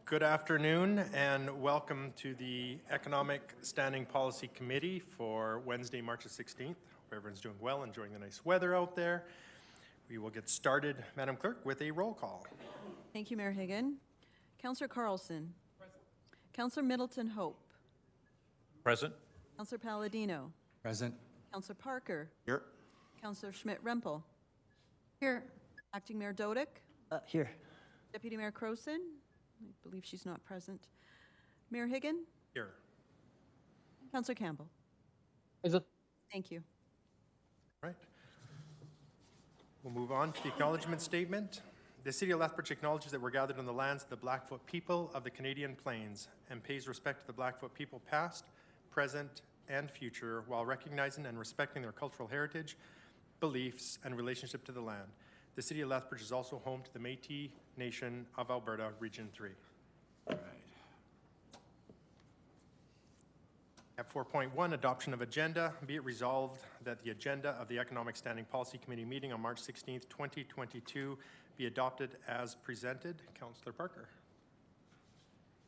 Good afternoon and welcome to the Economic Standing Policy Committee for Wednesday, March the 16th. Hope everyone's doing well, enjoying the nice weather out there. We will get started, Madam Clerk, with a roll call. Thank you, Mayor Higgin. Councillor Carlson. Present. Councillor Middleton Hope. Present. Councillor Palladino. Present. Councillor Parker. Here. Councillor Schmidt-Rempel. Here. Acting Mayor Dodick. Here. Deputy Mayor Crowson. I believe she's not present. Mayor Higgin. Here. Councillor Campbell. Present. Thank you. All right. We'll move on to the acknowledgement statement. The City of Lethbridge acknowledges that we're gathered on the lands of the Blackfoot people of the Canadian Plains and pays respect to the Blackfoot people past, present, and future while recognizing and respecting their cultural heritage, beliefs, and relationship to the land. The City of Lethbridge is also home to the Métis Nation of Alberta, Region 3. Right. At 4.1, adoption of agenda. Be it resolved that the agenda of the Economic Standing Policy Committee meeting on March 16th, 2022 be adopted as presented. Councillor Parker.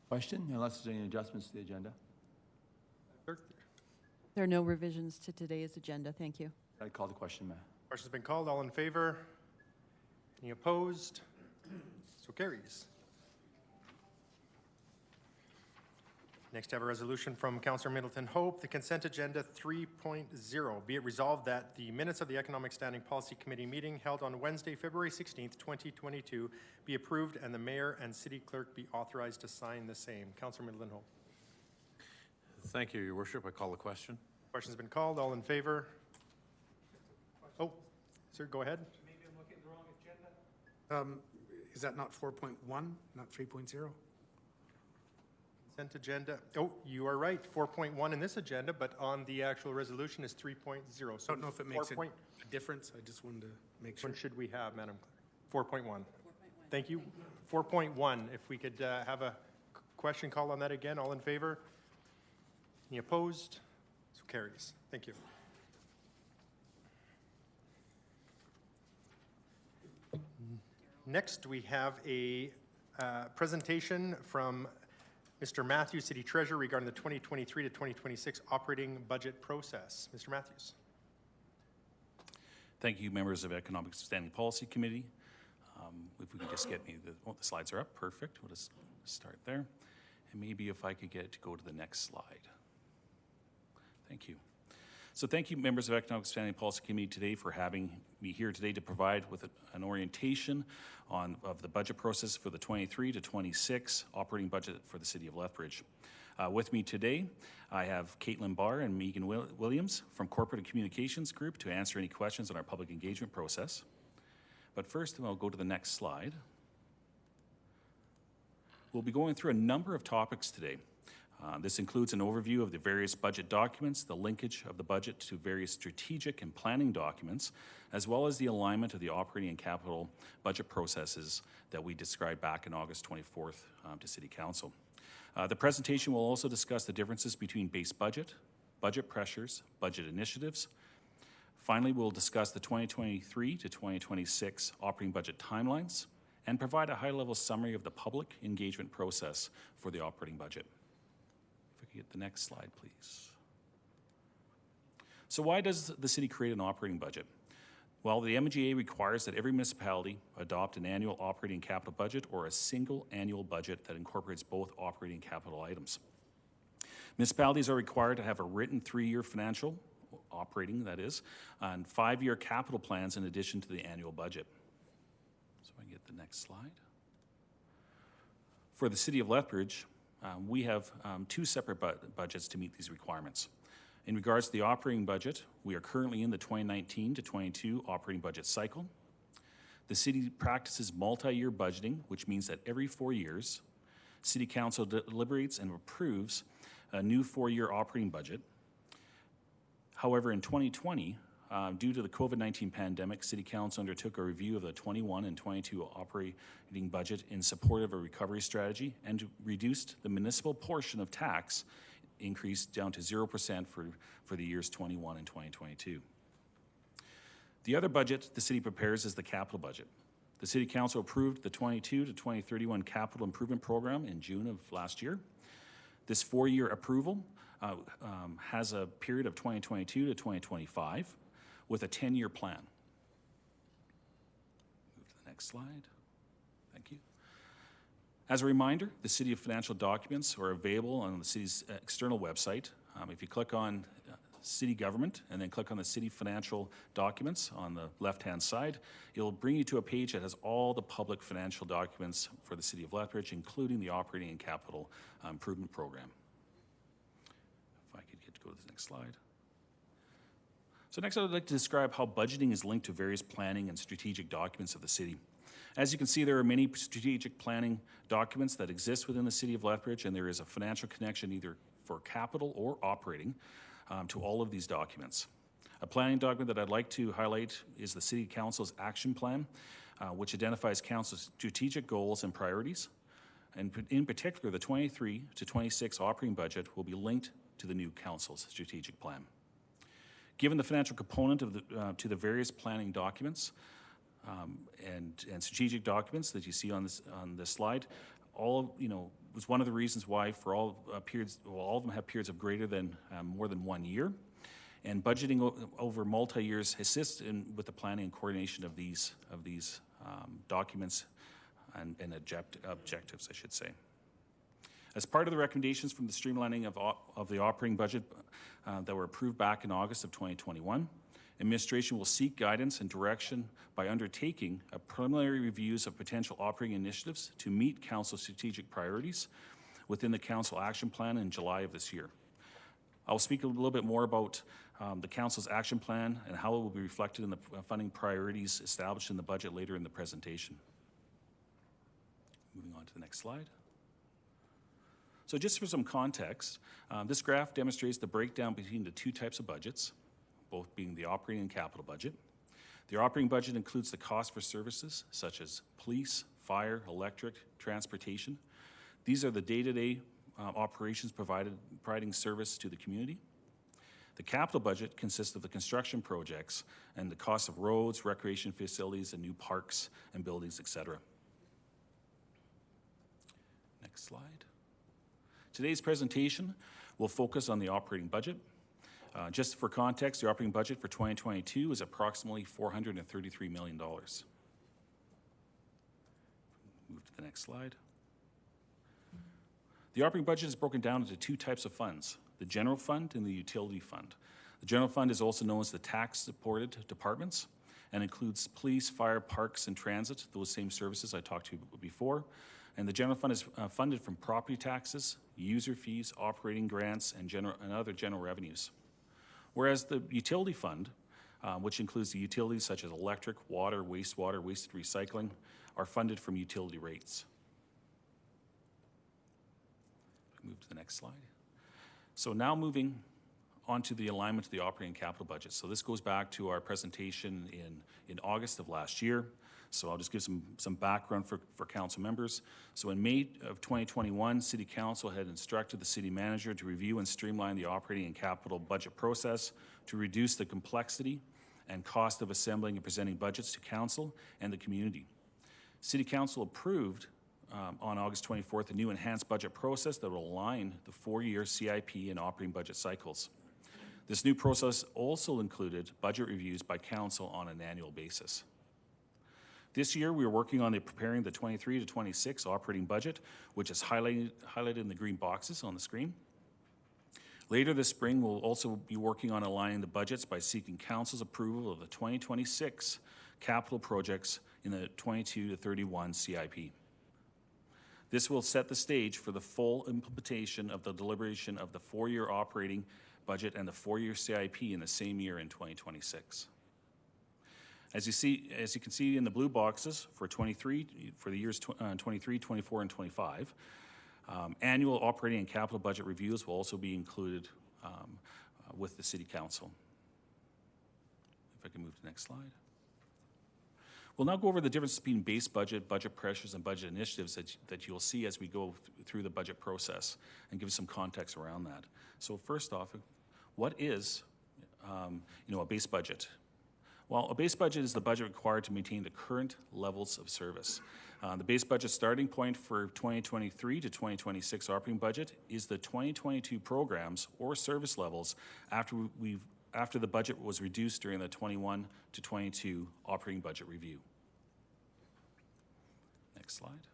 Question, unless there's any adjustments to the agenda? There are no revisions to today's agenda. Thank you. I'd call the question, ma'am. Question's been called. All in favor? Any opposed? So carries. Next, I have a resolution from Councillor Middleton Hope, the consent agenda 3.0. Be it resolved that the minutes of the Economic Standing Policy Committee meeting held on Wednesday, February 16th, 2022 be approved and the mayor and city clerk be authorized to sign the same. Councillor Middleton Hope. Thank you, Your Worship. I call the question. Question's been called. All in favor? Oh, sir, go ahead. Maybe I'm looking at the wrong agenda. Is that not 4.1, not 3.0? Consent agenda. Oh, you are right. 4.1 in this agenda, but on the actual resolution is 3.0. So I don't know if it makes a difference. I just wanted to make sure. When should we have, Madam Clerk? 4.1. Thank you. 4.1. If we could have a question call on that again. All in favor? Any opposed? So carries. Thank you. Next, we have a presentation from Mr. Matthews, City Treasurer, regarding the 2023 to 2026 operating budget process. Mr. Matthews. Thank you, members of Economic Standing Policy Committee. If we could just get me the slides are up. Perfect. We'll just start there. And maybe if I could get it to go to the next slide. Thank you. So thank you, members of Economic Standing Policy Committee today for having me here today to provide with an orientation of the budget process for the 23 to 26 operating budget for the City of Lethbridge. With me today, I have Caitlin Barr and Megan Williams from Corporate and Communications Group to answer any questions on our public engagement process. But first, I'll go to the next slide. We'll be going through a number of topics today. This includes an overview of the various budget documents, the linkage of the budget to various strategic and planning documents, as well as the alignment of the operating and capital budget processes that we described back in August 24th to City Council. The presentation will also discuss the differences between base budget, budget pressures, budget initiatives. Finally, we'll discuss the 2023 to 2026 operating budget timelines and provide a high-level summary of the public engagement process for the operating budget. Get the next slide, please. So why does the city create an operating budget? Well, the MGA requires that every municipality adopt an annual operating capital budget or a single annual budget that incorporates both operating and capital items. Municipalities are required to have a written 3-year financial, operating that is, and 5-year capital plans in addition to the annual budget. So I can get the next slide. For the City of Lethbridge, we have 2 separate budgets to meet these requirements. In regards to the operating budget, we are currently in the 2019 to 22 operating budget cycle. The city practices multi-year budgeting, which means that every 4 years, City Council deliberates and approves a new 4-year operating budget. However, in 2020, due to the COVID-19 pandemic, City Council undertook a review of the 21 and 22 operating budget in support of a recovery strategy and reduced the municipal portion of tax increase down to 0% for the years 21 and 2022. The other budget the city prepares is the capital budget. The City Council approved the 22 to 2031 Capital Improvement Program in June of last year. This 4-year approval has a period of 2022 to 2025 with a 10-year plan. Move to the next slide. Thank you. As a reminder, the City of financial documents are available on the City's external website. If you click on City Government and then click on the City Financial Documents on the left-hand side, it'll bring you to a page that has all the public financial documents for the City of Lethbridge, including the Operating and Capital Improvement Program. If I could get to go to the next slide. So next I would like to describe how budgeting is linked to various planning and strategic documents of the city. As you can see, there are many strategic planning documents that exist within the City of Lethbridge, and there is a financial connection either for capital or operating to all of these documents. A planning document that I'd like to highlight is the City Council's Action Plan, which identifies Council's strategic goals and priorities. And in particular, the 23 to 26 operating budget will be linked to the new Council's strategic plan. Given the financial component of to the various planning documents and strategic documents that you see on this slide, all was one of the reasons why for all periods, well, all of them have periods of greater than more than 1 year, and budgeting over multi-years assists with the planning and coordination of these documents and objectives, I should say. As part of the recommendations from the streamlining of the operating budget that were approved back in August of 2021, administration will seek guidance and direction by undertaking a preliminary reviews of potential operating initiatives to meet Council's strategic priorities within the Council Action Plan in July of this year. I'll speak a little bit more about the Council's action plan and how it will be reflected in the funding priorities established in the budget later in the presentation. Moving on to the next slide. So just for some context, this graph demonstrates the breakdown between the two types of budgets, both being the operating and capital budget. The operating budget includes the cost for services such as police, fire, electric, transportation. These are the day-to-day operations providing service to the community. The capital budget consists of the construction projects and the cost of roads, recreation facilities, and new parks and buildings, etc. Next slide. Today's presentation will focus on the operating budget. Just for context, the operating budget for 2022 is approximately $433 million. Move to the next slide. The operating budget is broken down into two types of funds, the general fund and the utility fund. The general fund is also known as the tax-supported departments and includes police, fire, parks, and transit, those same services I talked to you before. And the general fund is funded from property taxes, user fees, operating grants, and other general revenues. Whereas the utility fund, which includes the utilities such as electric, water, wastewater, waste recycling, are funded from utility rates. Move to the next slide. So now moving on to the alignment of the operating capital budget. So this goes back to our presentation in August of last year. So I'll just give some background for council members. So in May of 2021, City Council had instructed the city manager to review and streamline the operating and capital budget process to reduce the complexity and cost of assembling and presenting budgets to council and the community. City Council approved on August 24th a new enhanced budget process that will align the 4-year CIP and operating budget cycles. This new process also included budget reviews by council on an annual basis. This year, we are working on preparing the 23 to 26 operating budget, which is highlighted in the green boxes on the screen. Later this spring, we'll also be working on aligning the budgets by seeking council's approval of the 2026 capital projects in the 22 to 31 CIP. This will set the stage for the full implementation of the deliberation of the 4-year operating budget and the 4-year CIP in the same year in 2026. As you can see in the blue boxes for the years 23, 24, and 25, annual operating and capital budget reviews will also be included with the City Council. If I can move to the next slide. We'll now go over the difference between base budget, budget pressures, and budget initiatives that you'll see as we go through the budget process and give some context around that. So first off, what is a base budget? Well, a base budget is the budget required to maintain the current levels of service. The base budget starting point for 2023 to 2026 operating budget is the 2022 programs or service levels after the budget was reduced during the 21 to 22 operating budget review. Next slide.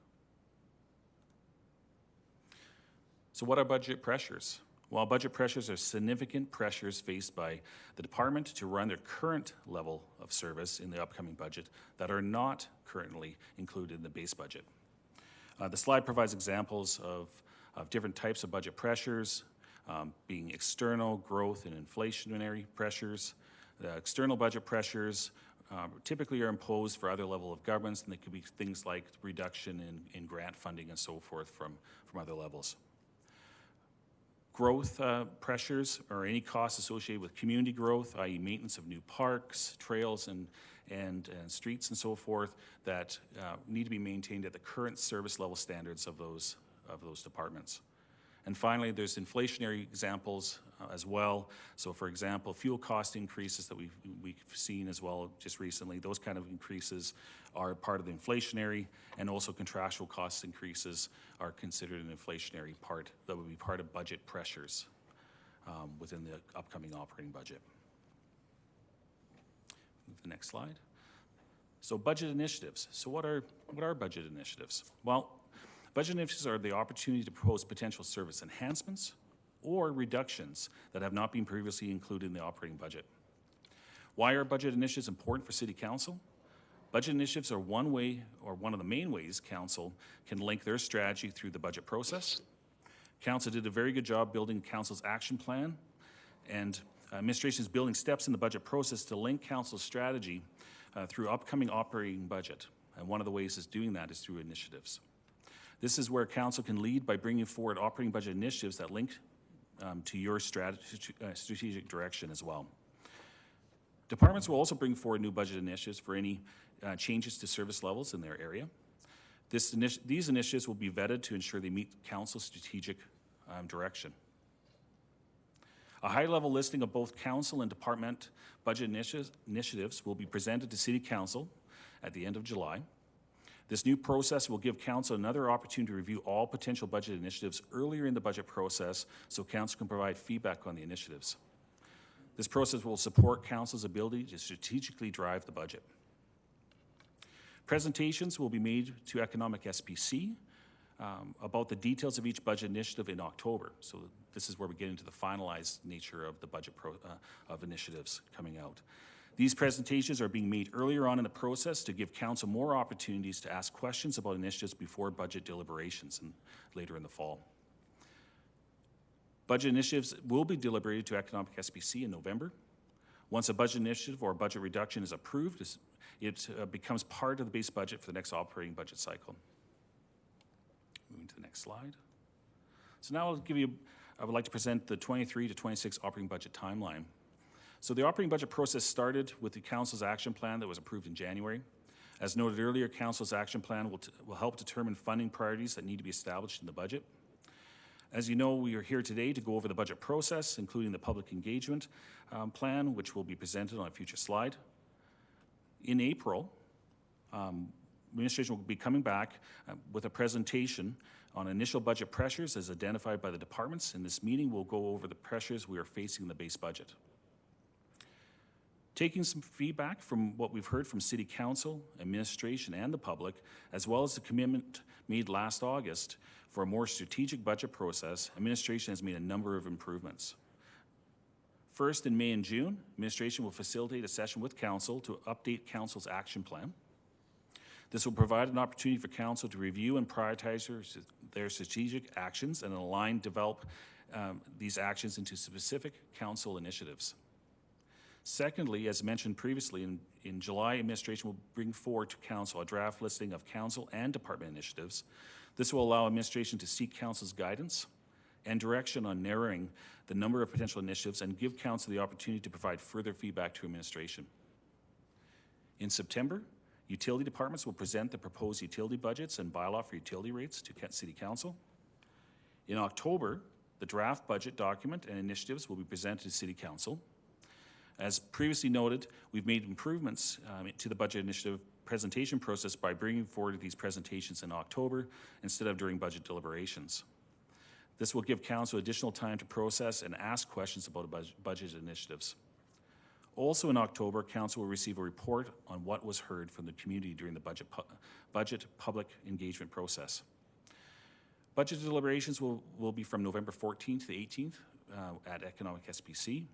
So what are budget pressures? Well, budget pressures are significant pressures faced by the department to run their current level of service in the upcoming budget that are not currently included in the base budget. The slide provides examples of different types of budget pressures, being external growth and inflationary pressures. The external budget pressures typically are imposed for other level of governments, and they could be things like reduction in grant funding and so forth from other levels. Growth pressures or any costs associated with community growth, i.e. maintenance of new parks, trails, and streets and so forth that need to be maintained at the current service level standards of those departments. And finally, there's inflationary examples as well. So for example, fuel cost increases that we've seen as well just recently, those kind of increases are part of the inflationary, and also contractual cost increases are considered an inflationary part that would be part of budget pressures within the upcoming operating budget. Move to the next slide. So budget initiatives. So what are budget initiatives? Well, budget initiatives are the opportunity to propose potential service enhancements or reductions that have not been previously included in the operating budget. Why are budget initiatives important for City Council? Budget initiatives are one way, or one of the main ways, Council can link their strategy through the budget process. Council did a very good job building Council's action plan, and administration is building steps in the budget process to link Council's strategy through upcoming operating budget. And one of the ways is doing that is through initiatives. This is where Council can lead by bringing forward operating budget initiatives that link to your strategic direction as well. Departments will also bring forward new budget initiatives for any changes to service levels in their area. These initiatives will be vetted to ensure they meet Council's strategic direction. A high-level listing of both Council and Department budget initiatives will be presented to City Council at the end of July. This new process will give Council another opportunity to review all potential budget initiatives earlier in the budget process so Council can provide feedback on the initiatives. This process will support Council's ability to strategically drive the budget. Presentations will be made to Economic SPC about the details of each budget initiative in October. So this is where we get into the finalized nature of the budget of initiatives coming out. These presentations are being made earlier on in the process to give Council more opportunities to ask questions about initiatives before budget deliberations and later in the fall. Budget initiatives will be deliberated to Economic SPC in November. Once a budget initiative or budget reduction is approved, it becomes part of the base budget for the next operating budget cycle. Moving to the next slide. So now I would like to present the 23 to 26 operating budget timeline. So the operating budget process started with the Council's action plan that was approved in January. As noted earlier, Council's action plan will help determine funding priorities that need to be established in the budget. As you know, we are here today to go over the budget process, including the public engagement plan, which will be presented on a future slide. In April, administration will be coming back with a presentation on initial budget pressures as identified by the departments. In this meeting, we'll go over the pressures we are facing in the base budget. Taking some feedback from what we've heard from City Council, administration, and the public, as well as the commitment made last August for a more strategic budget process, administration has made a number of improvements. First, in May and June, administration will facilitate a session with Council to update Council's action plan. This will provide an opportunity for Council to review and prioritize their strategic actions and develop these actions into specific Council initiatives. Secondly, as mentioned previously, in July, administration will bring forward to Council a draft listing of Council and Department initiatives. This will allow administration to seek Council's guidance and direction on narrowing the number of potential initiatives and give Council the opportunity to provide further feedback to administration. In September, utility departments will present the proposed utility budgets and bylaw for utility rates to City Council. In October, the draft budget document and initiatives will be presented to City Council. As previously noted, we've made improvements to the budget initiative presentation process by bringing forward these presentations in October instead of during budget deliberations. This will give Council additional time to process and ask questions about budget initiatives. Also in October, Council will receive a report on what was heard from the community during the budget public engagement process. Budget deliberations will be from November 14th to the 18th at Economic SPC.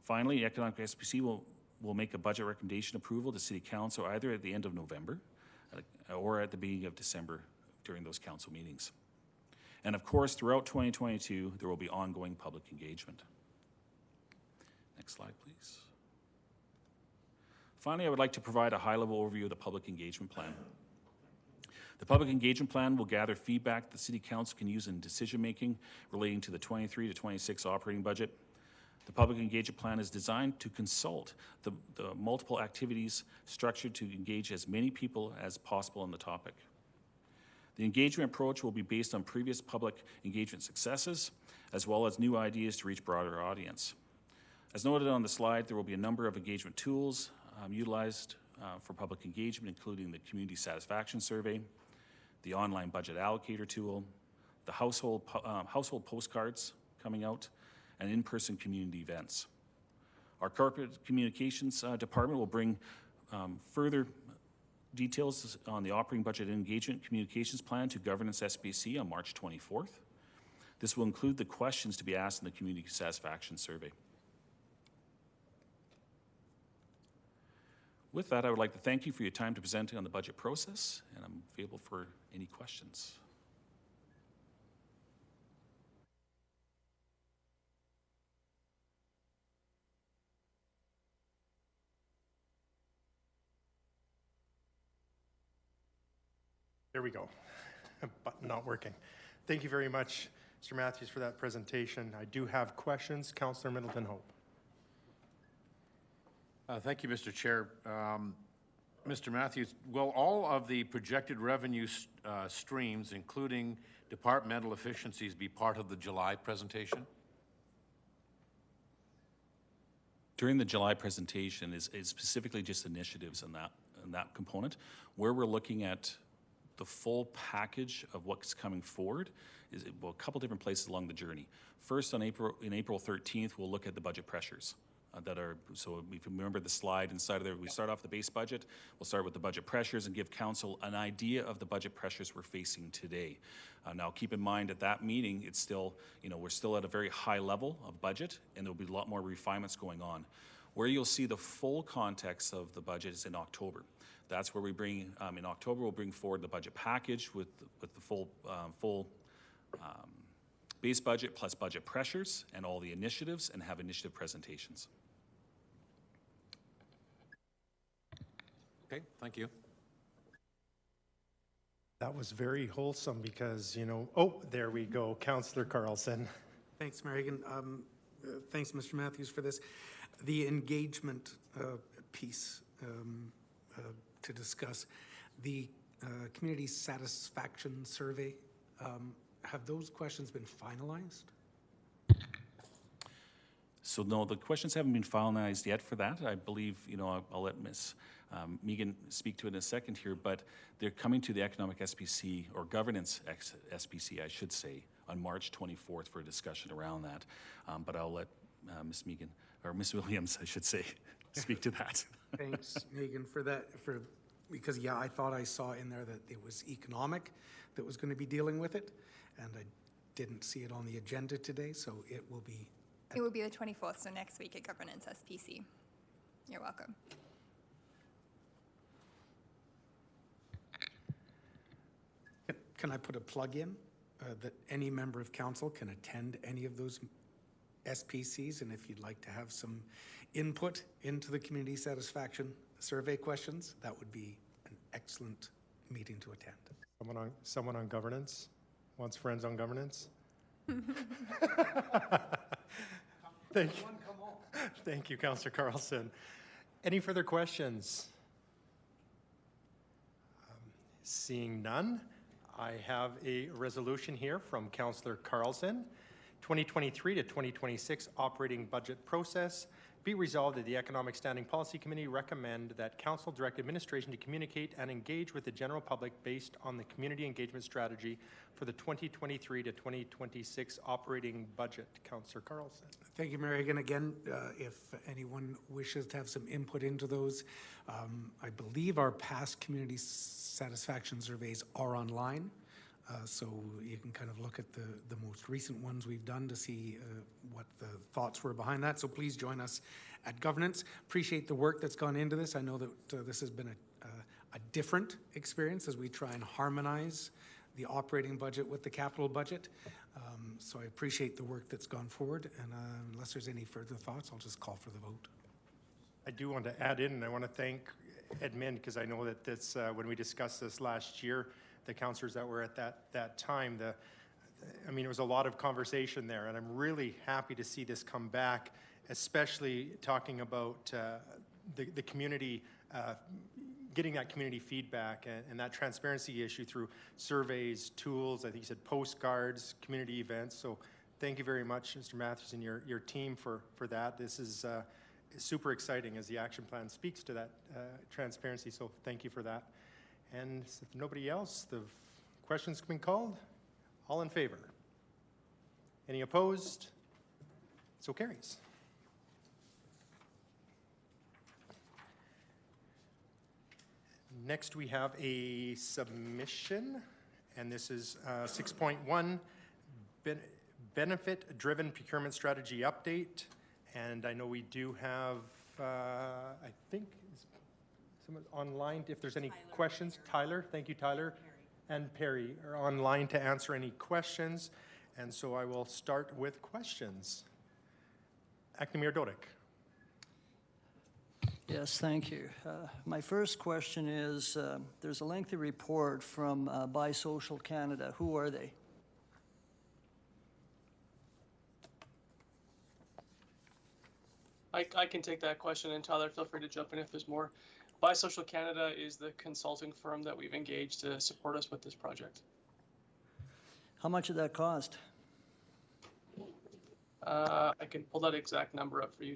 Finally, Economic SPC will make a budget recommendation approval to City Council either at the end of November or at the beginning of December during those council meetings. And of course, throughout 2022, there will be ongoing public engagement. Next slide, please. Finally, I would like to provide a high-level overview of the public engagement plan. The public engagement plan will gather feedback the City Council can use in decision-making relating to the 23 to 26 operating budget. The public engagement plan is designed to consult the multiple activities structured to engage as many people as possible on the topic. The engagement approach will be based on previous public engagement successes, as well as new ideas to reach broader audience. As noted on the slide, there will be a number of engagement tools utilized for public engagement, including the Community Satisfaction Survey, the online budget allocator tool, the household postcards coming out, and in-person community events. Our corporate communications department will bring further details on the operating budget engagement communications plan to Governance SPC on March 24th. This will include the questions to be asked in the Community Satisfaction Survey. With that, I would like to thank you for your time to presenting on the budget process, and I'm available for any questions. There we go. Button not working. Thank you very much, Mr. Matthews, for that presentation. I do have questions. Councillor Middleton Hope. Thank you, Mr. Chair. Mr. Matthews, will all of the projected revenue streams, including departmental efficiencies, be part of the July presentation? During the July presentation is specifically just initiatives in that component. Where we're looking at the full package of what's coming forward is a couple different places along the journey. First, on April 13th, we'll look at the budget pressures. So if you remember the slide inside of there, we start off the base budget, we'll start with the budget pressures and give Council an idea of the budget pressures we're facing today. Now keep in mind at that meeting, it's still, we're still at a very high level of budget and there'll be a lot more refinements going on. Where you'll see the full context of the budget is in October. That's where we bring, in October, we'll bring forward the budget package with the full base budget plus budget pressures and all the initiatives and have initiative presentations. Okay, thank you. That was very wholesome because, oh, there we go. Councillor Carlson. Thanks, Marigan. Thanks, Mr. Matthews, for this. The engagement piece to discuss, the Community Satisfaction Survey, have those questions been finalized? So no, the questions haven't been finalized yet for that. I believe, I'll let Ms. Megan speak to it in a second here, but they're coming to the Economic SPC, or Governance SPC, I should say, on March 24th for a discussion around that. But I'll let Ms. Megan, or Ms. Williams, I should say, speak to that. Thanks, Megan, for that. Because, yeah, I thought I saw in there that it was Economic that was going to be dealing with it, and I didn't see it on the agenda today, so it will be... It will be the 24th, so next week at Governance SPC. You're welcome. Can I put a plug in that any member of council can attend any of those SPCs, and if you'd like to have some input into the Community Satisfaction Survey questions, that would be an excellent meeting to attend. Someone on governance? Wants friends on governance? Thank you, Councillor Carlson. Any further questions? Seeing none, I have a resolution here from Councillor Carlson, 2023 to 2026 operating budget process Be resolved that the Economic Standing Policy Committee recommend that council direct administration to communicate and engage with the general public based on the community engagement strategy for the 2023 to 2026 operating budget. Councillor Carlson. Thank you, Mayor Hagan. Again, if anyone wishes to have some input into those, I believe our past community satisfaction surveys are online. So you can kind of look at the most recent ones we've done to see what the thoughts were behind that. So please join us at governance. Appreciate the work that's gone into this. I know that this has been a different experience as we try and harmonize the operating budget with the capital budget. So I appreciate the work that's gone forward. And unless there's any further thoughts, I'll just call for the vote. I do want to add in, and I want to thank Edmund, because I know that this, when we discussed this last year, the councillors that were at that time, I mean, it was a lot of conversation there, and I'm really happy to see this come back, especially talking about the community, getting that community feedback and that transparency issue through surveys, tools, I think you said postcards, community events. So thank you very much, Mr. Matthews, and your team for that. This is super exciting as the action plan speaks to that transparency, so thank you for that. And if nobody else, the questions have been called. All in favor? Any opposed? So carries. Next, we have a submission, and this is 6.1, benefit-driven procurement strategy update. And I know we do have, I think, someone online, if there's any questions. Tyler, thank you, Tyler. And Perry are online to answer any questions. And so I will start with questions. Acting Mayor Dodick. Yes, thank you. My first question is, there's a lengthy report from BiSocial Canada. Who are they? I can take that question, and Tyler, feel free to jump in if there's more. BiSocial Canada is the consulting firm that we've engaged to support us with this project. How much did that cost? I can pull that exact number up for you.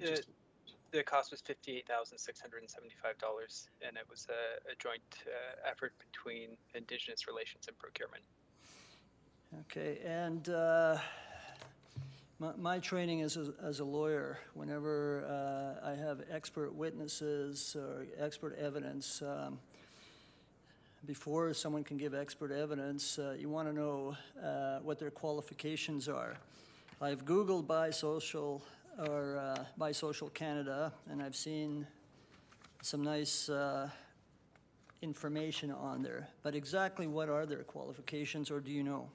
The cost was $58,675, and it was a joint effort between Indigenous Relations and Procurement. Okay, and my training as a lawyer, whenever I have expert witnesses or expert evidence, before someone can give expert evidence, you want to know what their qualifications are. I've Googled BiSocial or BiSocial Canada, and I've seen some nice information on there. But exactly what are their qualifications, or do you know?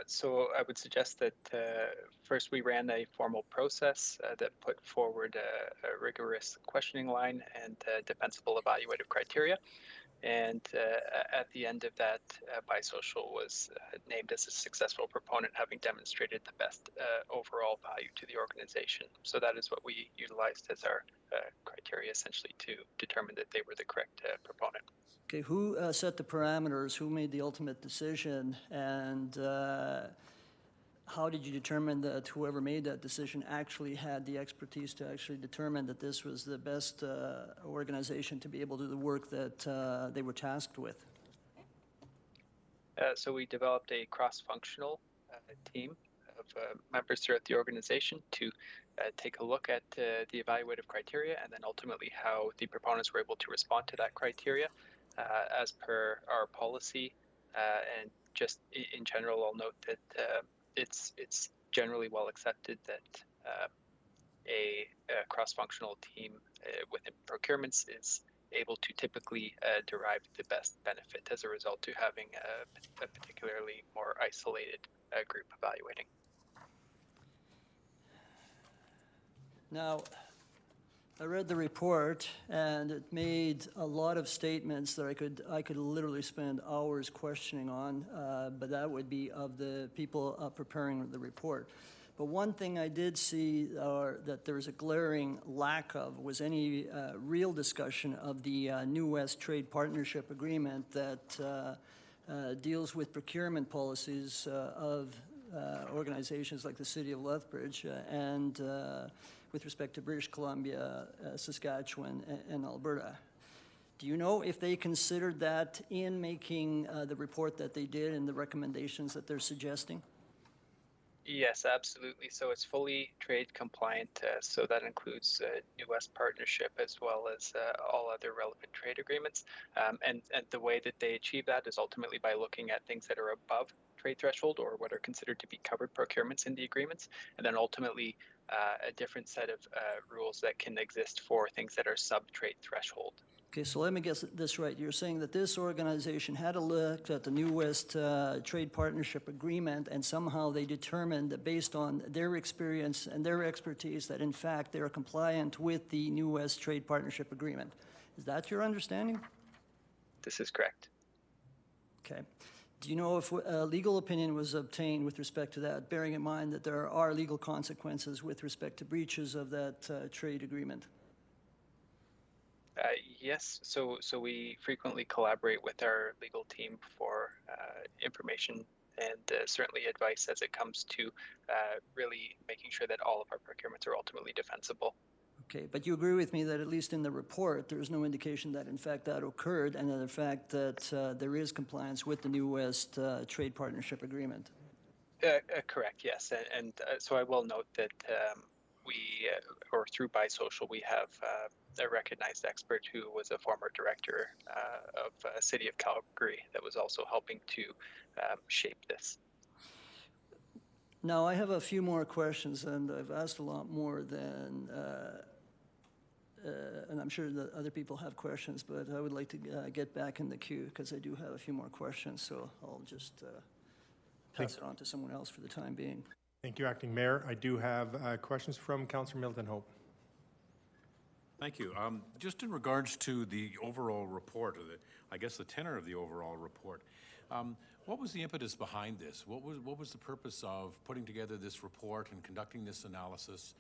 So I would suggest that first we ran a formal process that put forward a rigorous questioning line and defensible evaluative criteria. And at the end of that, BiSocial was named as a successful proponent, having demonstrated the best overall value to the organization. So that is what we utilized as our criteria, essentially, to determine that they were the correct proponent. Okay, who set the parameters? Who made the ultimate decision? And how did you determine that whoever made that decision actually had the expertise to actually determine that this was the best organization to be able to do the work that they were tasked with? So we developed a cross-functional team of members throughout the organization to take a look at the evaluative criteria and then ultimately how the proponents were able to respond to that criteria. As per our policy, and just in general, I'll note that it's generally well accepted that a cross-functional team within procurements is able to typically derive the best benefit as a result to having a particularly more isolated group evaluating. Now, I read the report, and it made a lot of statements that I could literally spend hours questioning on, but that would be of the people preparing the report. But one thing I did see that there was a glaring lack of was any real discussion of the New West Trade Partnership Agreement that deals with procurement policies of organizations like the City of Lethbridge and with respect to British Columbia, Saskatchewan, and Alberta. Do you know if they considered that in making the report that they did and the recommendations that they're suggesting? Yes, absolutely. So it's fully trade compliant. So that includes New West Partnership as well as all other relevant trade agreements. And the way that they achieve that is ultimately by looking at things that are above trade threshold or what are considered to be covered procurements in the agreements, and then ultimately a different set of rules that can exist for things that are sub-trade threshold. Okay, so let me get this right. You're saying that this organization had a look at the New West Trade Partnership Agreement, and somehow they determined that based on their experience and their expertise that in fact they're compliant with the New West Trade Partnership Agreement. Is that your understanding? This is correct. Okay. Do you know if a legal opinion was obtained with respect to that, bearing in mind that there are legal consequences with respect to breaches of that trade agreement? Yes, so we frequently collaborate with our legal team for information and certainly advice as it comes to really making sure that all of our procurements are ultimately defensible. Okay, but you agree with me that at least in the report, there's no indication that in fact that occurred and that in fact that there is compliance with the New West Trade Partnership Agreement? Correct, yes. And so I will note that we, or through BiSocial, we have a recognized expert who was a former director of City of Calgary that was also helping to shape this. Now, I have a few more questions, and I've asked a lot more than, and I'm sure that other people have questions, but I would like to get back in the queue because I do have a few more questions, so I'll just pass it on to someone else for the time being. Thank you, Acting Mayor. I do have questions from Councillor Middleton Hope. Thank you. Just in regards to the overall report, or I guess the tenor of the overall report, what was the impetus behind this? What was the purpose of putting together this report and conducting this analysis?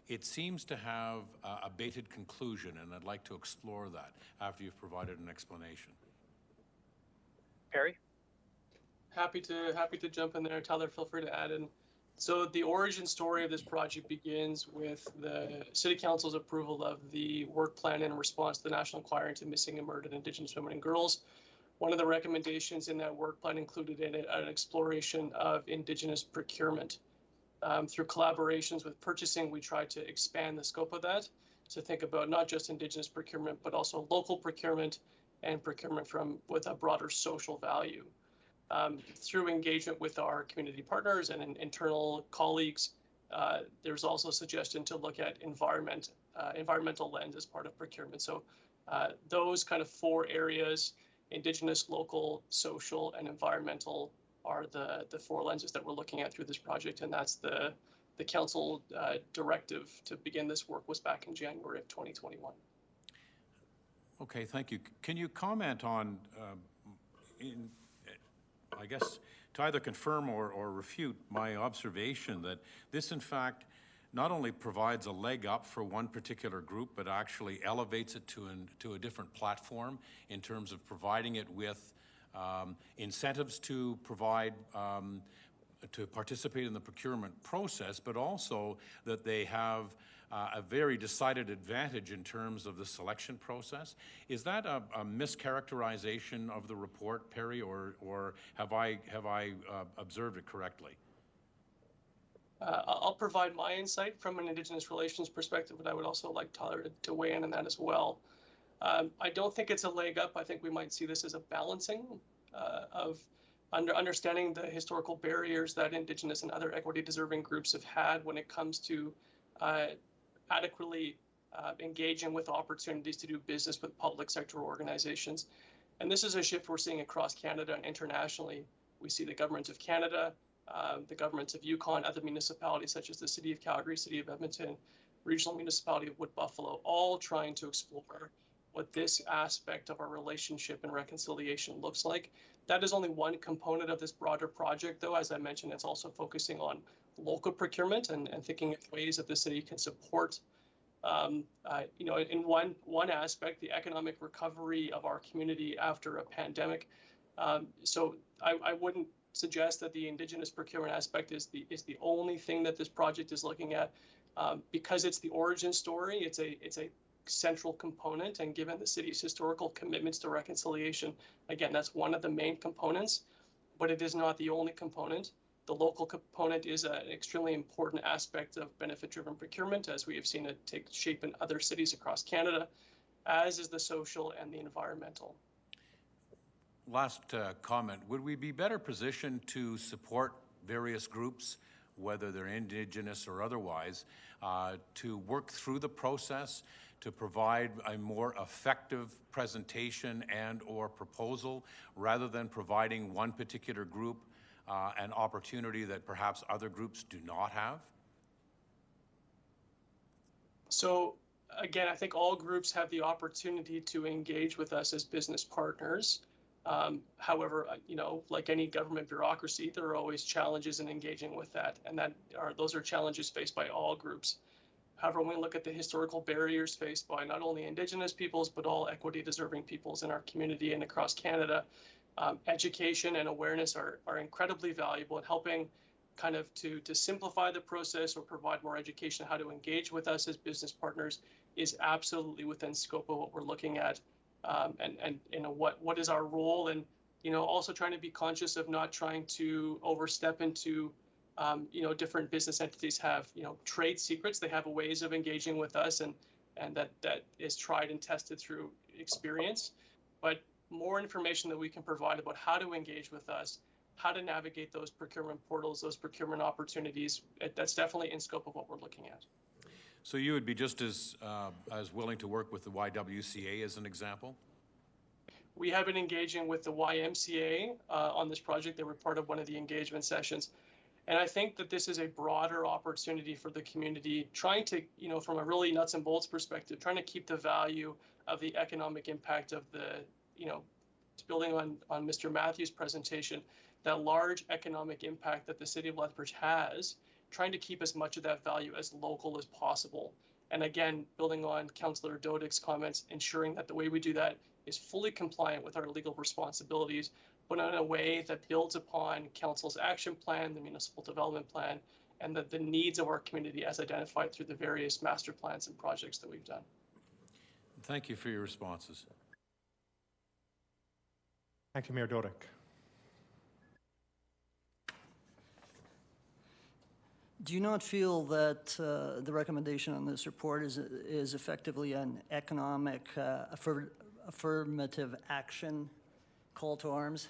It seems to have a bated conclusion, and I'd like to explore that after you've provided an explanation. Perry? Happy to jump in there. Tyler, feel free to add in. So the origin story of this project begins with the City Council's approval of the work plan in response to the National Inquiry into Missing and Murdered Indigenous Women and Girls. One of the recommendations in that work plan included in it an exploration of Indigenous procurement. Through collaborations with purchasing, we tried to expand the scope of that to think about not just Indigenous procurement, but also local procurement and procurement with a broader social value. Through engagement with our community partners and internal colleagues, there's also a suggestion to look at environmental lens as part of procurement. So those kind of four areas, Indigenous, local, social, and environmental, are the four lenses that we're looking at through this project. And that's the council directive to begin this work was back in January of 2021. Okay, thank you. Can you comment on, I guess, to either confirm or refute my observation that this, in fact, not only provides a leg up for one particular group, but actually elevates it to a different platform in terms of providing it with incentives to provide, to participate in the procurement process, but also that they have a very decided advantage in terms of the selection process. Is that a mischaracterization of the report, Perry, or have I observed it correctly? I'll provide my insight from an Indigenous relations perspective, but I would also like Tyler to weigh in on that as well. I don't think it's a leg up. I think we might see this as a balancing of understanding the historical barriers that Indigenous and other equity-deserving groups have had when it comes to adequately engaging with opportunities to do business with public sector organizations. And this is a shift we're seeing across Canada and internationally. We see the government of Canada, the governments of Yukon, other municipalities such as the City of Calgary, City of Edmonton, Regional Municipality of Wood Buffalo, all trying to explore what this aspect of our relationship and reconciliation looks like. That is only one component of this broader project, though. As I mentioned, it's also focusing on local procurement and thinking of ways that the city can support, in one aspect, the economic recovery of our community after a pandemic. So I wouldn't suggest that the Indigenous procurement aspect is the only thing that this project is looking at. Because it's the origin story, it's a central component, and given the city's historical commitments to reconciliation, again, that's one of the main components, but it is not the only component. The local component is an extremely important aspect of benefit-driven procurement, as we have seen it take shape in other cities across Canada, as is the social and the environmental. Last comment, would we be better positioned to support various groups, whether they're Indigenous or otherwise, to work through the process, to provide a more effective presentation and or proposal, rather than providing one particular group an opportunity that perhaps other groups do not have? So again, I think all groups have the opportunity to engage with us as business partners. However, like any government bureaucracy, there are always challenges in engaging with that, and those are challenges faced by all groups. However, when we look at the historical barriers faced by not only Indigenous peoples, but all equity-deserving peoples in our community and across Canada, education and awareness are incredibly valuable in helping kind of to simplify the process or provide more education on how to engage with us as business partners is absolutely within scope of what we're looking at. And what is our role, and also trying to be conscious of not trying to overstep into different business entities have trade secrets. They have ways of engaging with us, and that is tried and tested through experience. But more information that we can provide about how to engage with us, how to navigate those procurement portals, those procurement opportunities, that's definitely in scope of what we're looking at. So you would be just as willing to work with the YWCA as an example? We have been engaging with the YMCA on this project. They were part of one of the engagement sessions. And I think that this is a broader opportunity for the community, trying to, from a really nuts and bolts perspective, trying to keep the value of the economic impact of the, building on Mr. Matthews' presentation, that large economic impact that the city of Lethbridge has, trying to keep as much of that value as local as possible. And again, building on Councillor Dodik's comments, ensuring that the way we do that is fully compliant with our legal responsibilities, but in a way that builds upon Council's action plan, the municipal development plan, and the needs of our community as identified through the various master plans and projects that we've done. Thank you for your responses. Thank you, Mayor Dodik. Do you not feel that the recommendation on this report is effectively an economic affirmative action call to arms?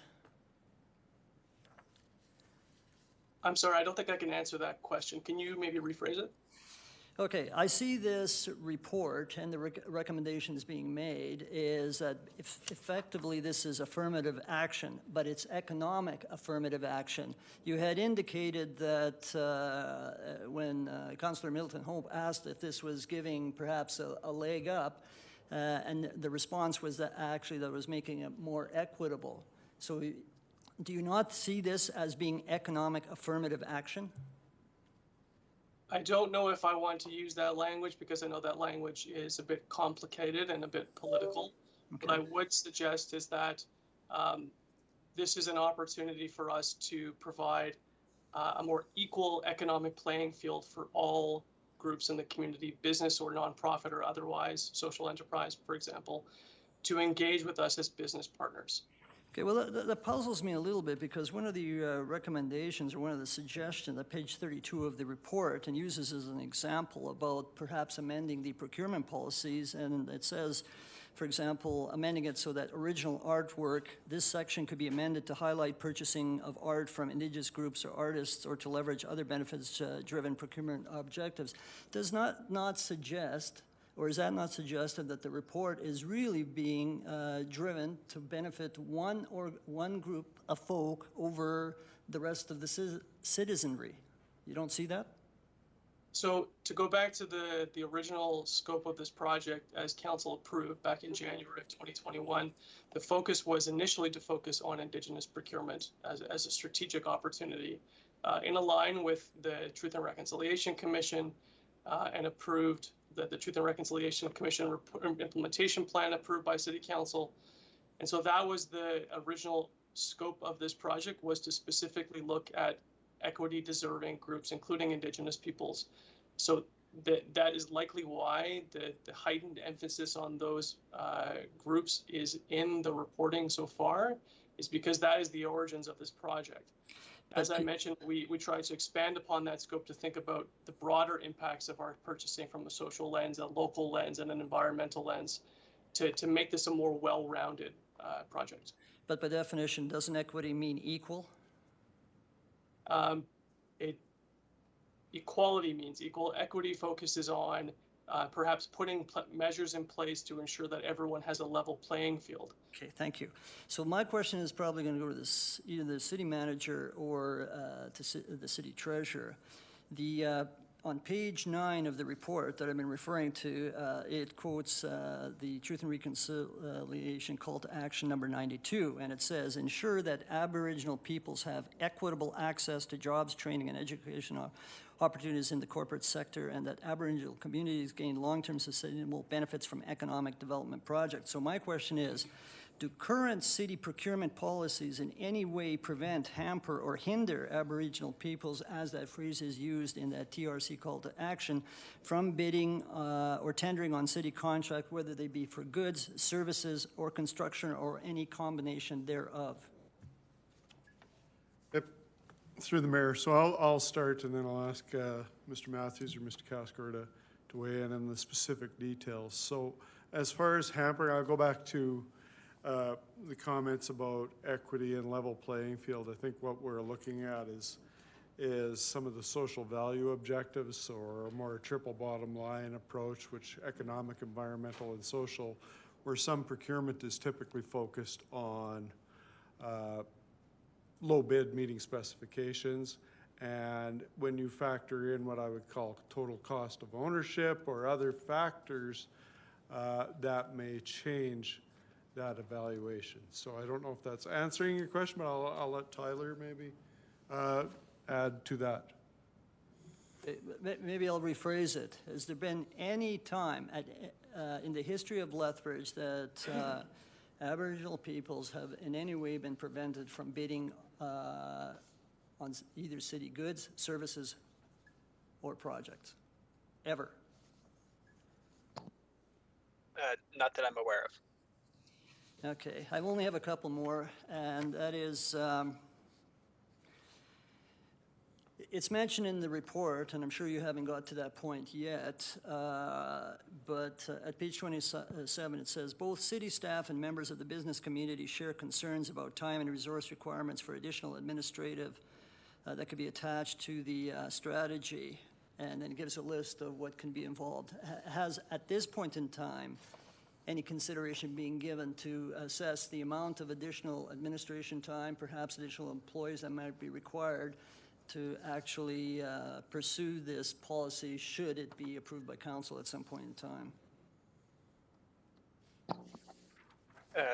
I'm sorry, I don't think I can answer that question. Can you maybe rephrase it? Okay, I see this report and the recommendations being made is that effectively this is affirmative action, but it's economic affirmative action. You had indicated that when Councillor Middleton Hope asked if this was giving perhaps a leg up, and the response was that actually that was making it more equitable. So do you not see this as being economic affirmative action? I don't know if I want to use that language because I know that language is a bit complicated and a bit political. Okay. What I would suggest is that this is an opportunity for us to provide a more equal economic playing field for all groups in the community, business or nonprofit or otherwise, social enterprise, for example, to engage with us as business partners. Okay, well, that puzzles me a little bit because one of the recommendations or one of the suggestions at page 32 of the report and uses as an example about perhaps amending the procurement policies, and it says, for example, amending it so that original artwork, this section could be amended to highlight purchasing of art from Indigenous groups or artists or to leverage other benefits-driven procurement objectives. Does not suggest, or is that not suggested that the report is really being driven to benefit one group of folk over the rest of the citizenry? You don't see that? So to go back to the original scope of this project as council approved back in January of 2021, the focus was initially to focus on Indigenous procurement as a strategic opportunity in line with the Truth and Reconciliation Commission and approved the Truth and Reconciliation Commission implementation plan approved by City Council. And so that was the original scope of this project was to specifically look at equity deserving groups, including Indigenous peoples. So that is likely why the heightened emphasis on those groups is in the reporting so far, is because that is the origins of this project. As I mentioned, we tried to expand upon that scope to think about the broader impacts of our purchasing from a social lens, a local lens, and an environmental lens to make this a more well-rounded project. But by definition, doesn't equity mean equal? Equality means equal. Equity focuses on perhaps putting measures in place to ensure that everyone has a level playing field. Okay, thank you. So my question is probably going to go to either the city manager or to the city treasurer. On page 9 of the report that I've been referring to, it quotes the Truth and Reconciliation Call to Action number 92, and it says, ensure that Aboriginal peoples have equitable access to jobs, training, and educational opportunities in the corporate sector, and that Aboriginal communities gain long-term sustainable benefits from economic development projects. So my question is, do current city procurement policies in any way prevent, hamper, or hinder Aboriginal peoples, as that phrase is used in that TRC call to action, from bidding or tendering on city contract, whether they be for goods, services, or construction, or any combination thereof? Through the mayor. So I'll start, and then I'll ask Mr. Matthews or Mr. Cascar to weigh in on the specific details. So as far as hampering, I'll go back to the comments about equity and level playing field. I think what we're looking at is some of the social value objectives, or a more triple bottom line approach, which economic, environmental, and social, where some procurement is typically focused on low bid meeting specifications. And when you factor in what I would call total cost of ownership or other factors, that may change that evaluation. So I don't know if that's answering your question, but I'll let Tyler maybe add to that. Maybe I'll rephrase it. Has there been any time in the history of Lethbridge that Aboriginal peoples have in any way been prevented from bidding on either city goods, services, or projects? Ever? Not that I'm aware of. Okay, I only have a couple more, and that is, it's mentioned in the report, and I'm sure you haven't got to that point yet, but at page 27 it says, both city staff and members of the business community share concerns about time and resource requirements for additional administrative that could be attached to the strategy, and then it gives a list of what can be involved. Has, at this point in time, any consideration being given to assess the amount of additional administration time, perhaps additional employees that might be required to actually pursue this policy, should it be approved by council at some point in time?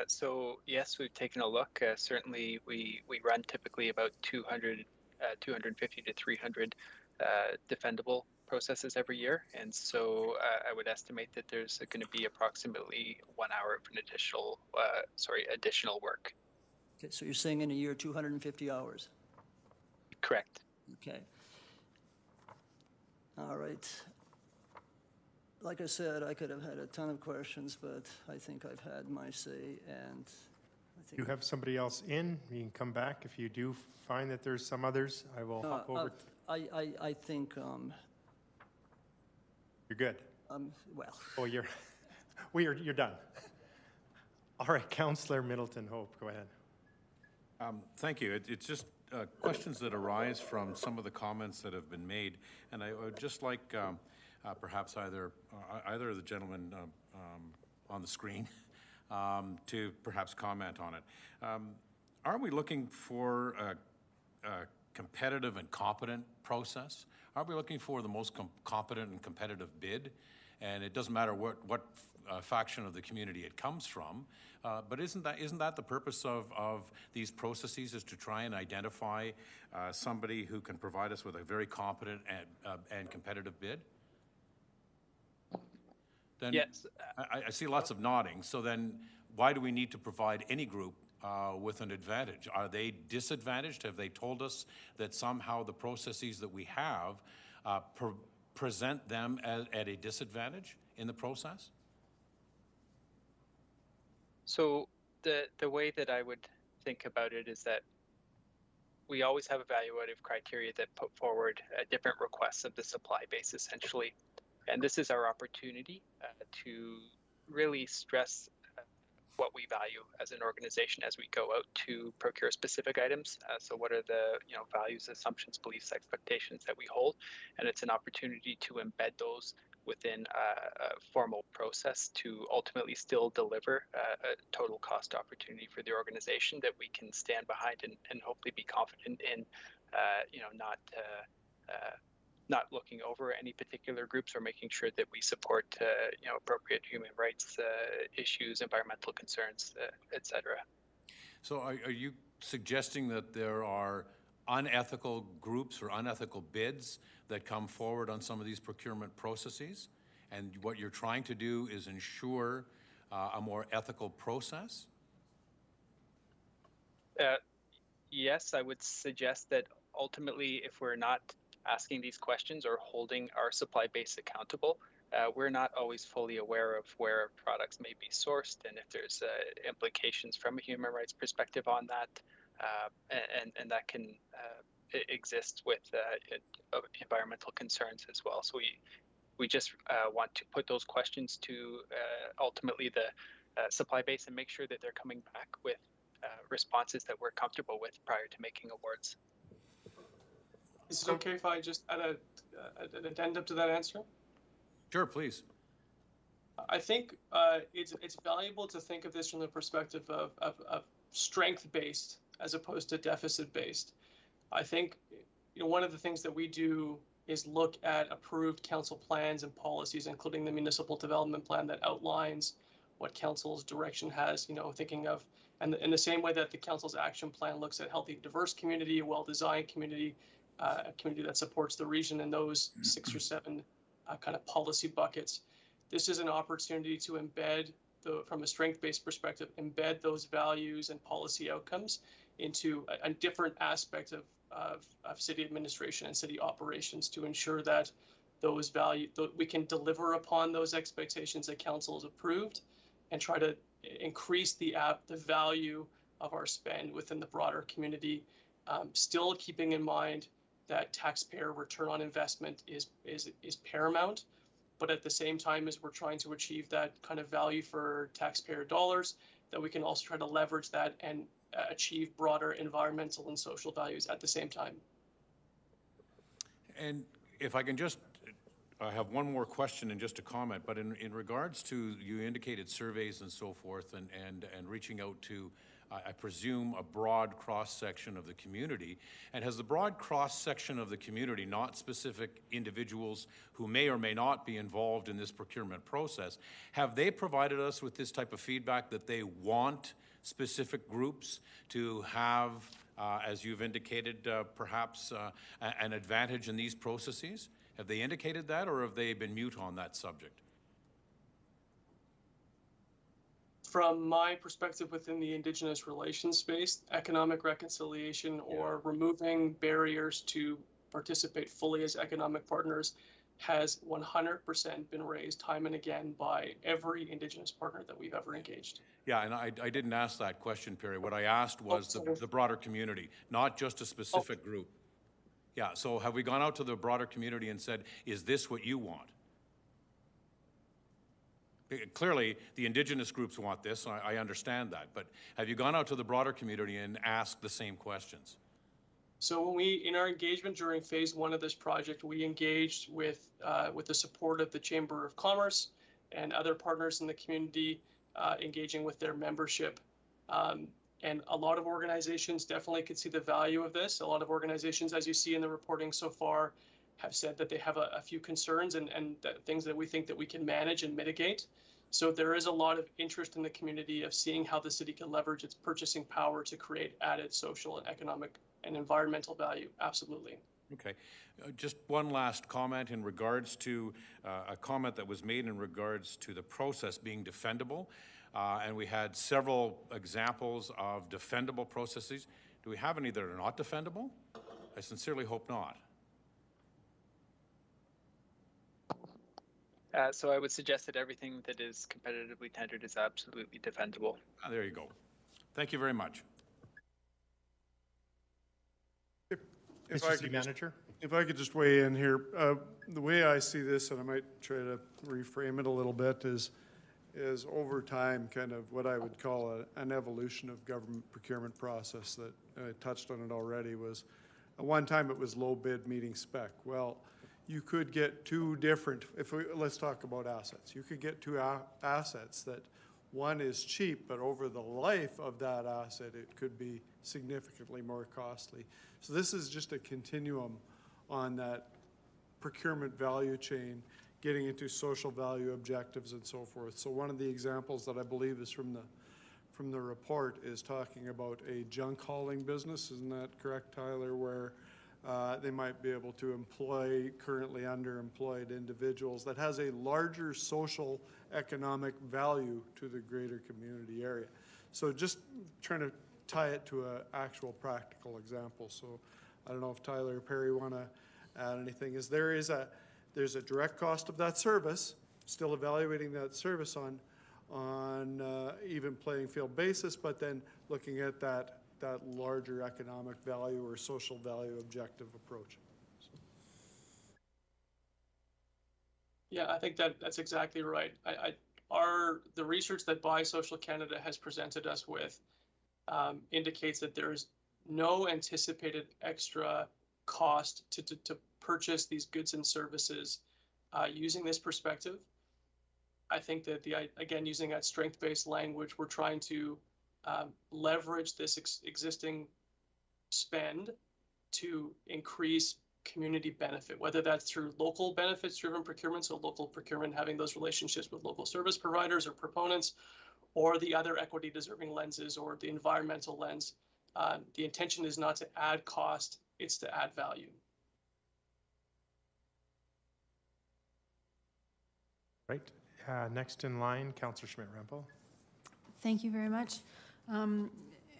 So yes, we've taken a look. Certainly, we run typically about 250 to 300 defendable processes every year, and so I would estimate that there's going to be approximately 1 hour of an additional work. Okay, so you're saying in a year 250 hours? Correct. Okay. All right. Like I said, I could have had a ton of questions, but I think I've had my say, and I think... You have somebody else in, you can come back. If you do find that there's some others, I will hop over. I think... You're good? Well... Oh, you're done. All right, Councillor Middleton Hope, go ahead. Thank you. It's just questions that arise from some of the comments that have been made, and I would just like perhaps either of the gentlemen on the screen to perhaps comment on it. Are we looking for a competitive and competent process? Are we looking for the most competent and competitive bid? And it doesn't matter what faction of the community it comes from, but isn't that the purpose of these processes, is to try and identify somebody who can provide us with a very competent and competitive bid? Then yes. I see lots of nodding. So then why do we need to provide any group with an advantage? Are they disadvantaged? Have they told us that somehow the processes that we have present them at a disadvantage in the process? So the way that I would think about it is that we always have evaluative criteria that put forward different requests of the supply base, essentially. And this is our opportunity to really stress what we value as an organization as we go out to procure specific items. So what are the values, assumptions, beliefs, expectations that we hold? And it's an opportunity to embed those within a formal process to ultimately still deliver a total cost opportunity for the organization that we can stand behind and hopefully be confident in, not looking over any particular groups or making sure that we support, appropriate human rights issues, environmental concerns, et cetera. So are you suggesting that there are unethical groups or unethical bids that come forward on some of these procurement processes? And what you're trying to do is ensure a more ethical process? Yes, I would suggest that ultimately, if we're not asking these questions or holding our supply base accountable, we're not always fully aware of where products may be sourced and if there's implications from a human rights perspective on that. And that can exist with environmental concerns as well. So we just want to put those questions to ultimately the supply base and make sure that they're coming back with responses that we're comfortable with prior to making awards. Is it okay if I just add an addendum to that answer? Sure, please. I think it's valuable to think of this from the perspective of strength-based as opposed to deficit-based. I think one of the things that we do is look at approved council plans and policies, including the municipal development plan that outlines what council's direction has, thinking of, and in the same way that the council's action plan looks at healthy, diverse community, a well-designed community, a community that supports the region in those 6 or 7 kind of policy buckets. This is an opportunity to embed, from a strength-based perspective, embed those values and policy outcomes into a different aspect of city administration and city operations to ensure that those we can deliver upon those expectations that council has approved and try to increase the value of our spend within the broader community, still keeping in mind that taxpayer return on investment is paramount, but at the same time as we're trying to achieve that kind of value for taxpayer dollars, that we can also try to leverage that and achieve broader environmental and social values at the same time. And if I can just have one more question and just a comment, but in regards to, you indicated surveys and so forth and reaching out to, I presume, a broad cross-section of the community. And has the broad cross-section of the community, not specific individuals who may or may not be involved in this procurement process, have they provided us with this type of feedback that they want specific groups to have, as you've indicated, perhaps an advantage in these processes? Have they indicated that, or have they been mute on that subject? From my perspective within the Indigenous relations space, economic reconciliation or removing barriers to participate fully as economic partners has 100% been raised time and again by every Indigenous partner that we've ever engaged. Yeah, and I didn't ask that question, Perry. What I asked was the broader community, not just a specific group. Yeah, so have we gone out to the broader community and said, is this what you want? Clearly, the Indigenous groups want this, I understand that, but have you gone out to the broader community and asked the same questions? So when in our engagement during phase 1 of this project, we engaged with the support of the Chamber of Commerce and other partners in the community, engaging with their membership. And a lot of organizations definitely could see the value of this. A lot of organizations, as you see in the reporting so far, have said that they have a few concerns and things that we think that we can manage and mitigate. So there is a lot of interest in the community of seeing how the city can leverage its purchasing power to create added social and economic and environmental value. Absolutely. Okay. Just one last comment in regards to a comment that was made in regards to the process being defendable. and we had several examples of defendable processes. Do we have any that are not defendable? I sincerely hope not. So I would suggest that everything that is competitively tendered is absolutely defendable. There you go. Thank you very much. If Mr. I City could just- Manager? If I could just weigh in here, the way I see this, and I might try to reframe it a little bit, is over time, kind of what I would call an evolution of government procurement process that I touched on it already was, at one time it was low bid meeting spec. Well, you could get two different, let's talk about assets. You could get two assets that one is cheap, but over the life of that asset, it could be significantly more costly. So this is just a continuum on that procurement value chain, getting into social value objectives and so forth. So one of the examples that I believe is from the report is talking about a junk hauling business. Isn't that correct, Tyler? Where they might be able to employ currently underemployed individuals that has a larger social economic value to the greater community area. So just trying to tie it to an actual practical example. So I don't know if Tyler or Perry want to add anything. There's a direct cost of that service, still evaluating that service on even playing field basis, but then looking at that larger economic value or social value objective approach. Yeah, I think that's exactly right. The research that Buy Social Canada has presented us with indicates that there is no anticipated extra cost to purchase these goods and services using this perspective. I think that again, using that strength-based language, we're trying to leverage this existing spend to increase community benefit, whether that's through local benefits driven procurement, so local procurement having those relationships with local service providers or proponents, or the other equity deserving lenses or the environmental lens. The intention is not to add cost, it's to add value. Right. Next in line, Councillor Schmidt-Rempel. Thank you very much.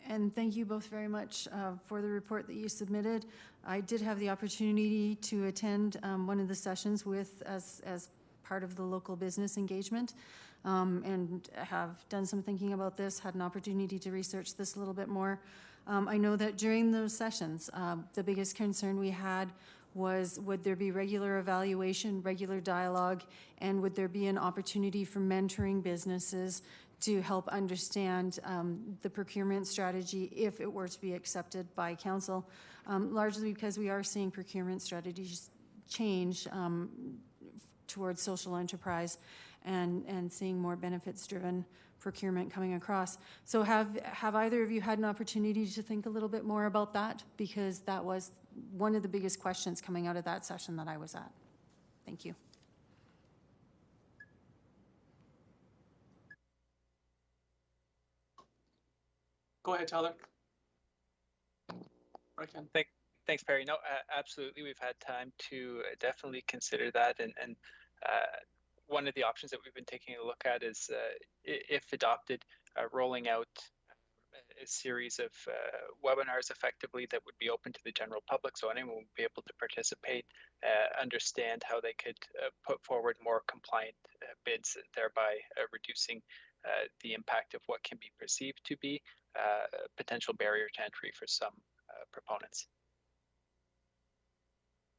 And thank you both very much for the report that you submitted. I did have the opportunity to attend one of the sessions as part of the local business engagement and have done some thinking about this, had an opportunity to research this a little bit more. I know that during those sessions, the biggest concern we had was, would there be regular evaluation, regular dialogue, and would there be an opportunity for mentoring businesses to help understand the procurement strategy if it were to be accepted by council, largely because we are seeing procurement strategies change towards social enterprise and seeing more benefits-driven procurement coming across. So have either of you had an opportunity to think a little bit more about that? Because that was one of the biggest questions coming out of that session that I was at. Thank you. Go ahead, Tyler. Right, Ken. Thanks, Perry. No, absolutely. We've had time to definitely consider that. And one of the options that we've been taking a look at is, if adopted, rolling out a series of webinars effectively that would be open to the general public, so anyone would be able to participate, understand how they could put forward more compliant bids, thereby reducing the impact of what can be perceived to be a potential barrier to entry for some proponents.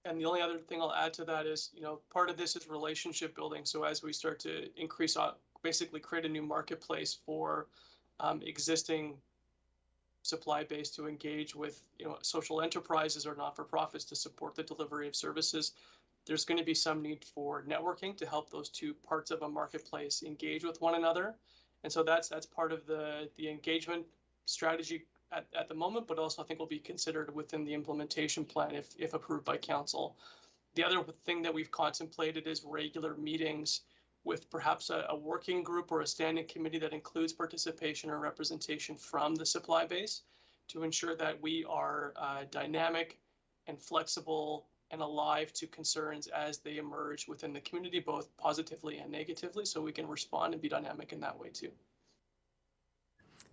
And the only other thing I'll add to that is, part of this is relationship building. So as we start to increase, basically create a new marketplace for existing supply base to engage with, social enterprises or not-for-profits to support the delivery of services, there's going to be some need for networking to help those two parts of a marketplace engage with one another. And so that's part of the engagement strategy at the moment, but also I think will be considered within the implementation plan if approved by council. The other thing that we've contemplated is regular meetings with perhaps a working group or a standing committee that includes participation or representation from the supply base to ensure that we are dynamic and flexible and alive to concerns as they emerge within the community, both positively and negatively, so we can respond and be dynamic in that way too.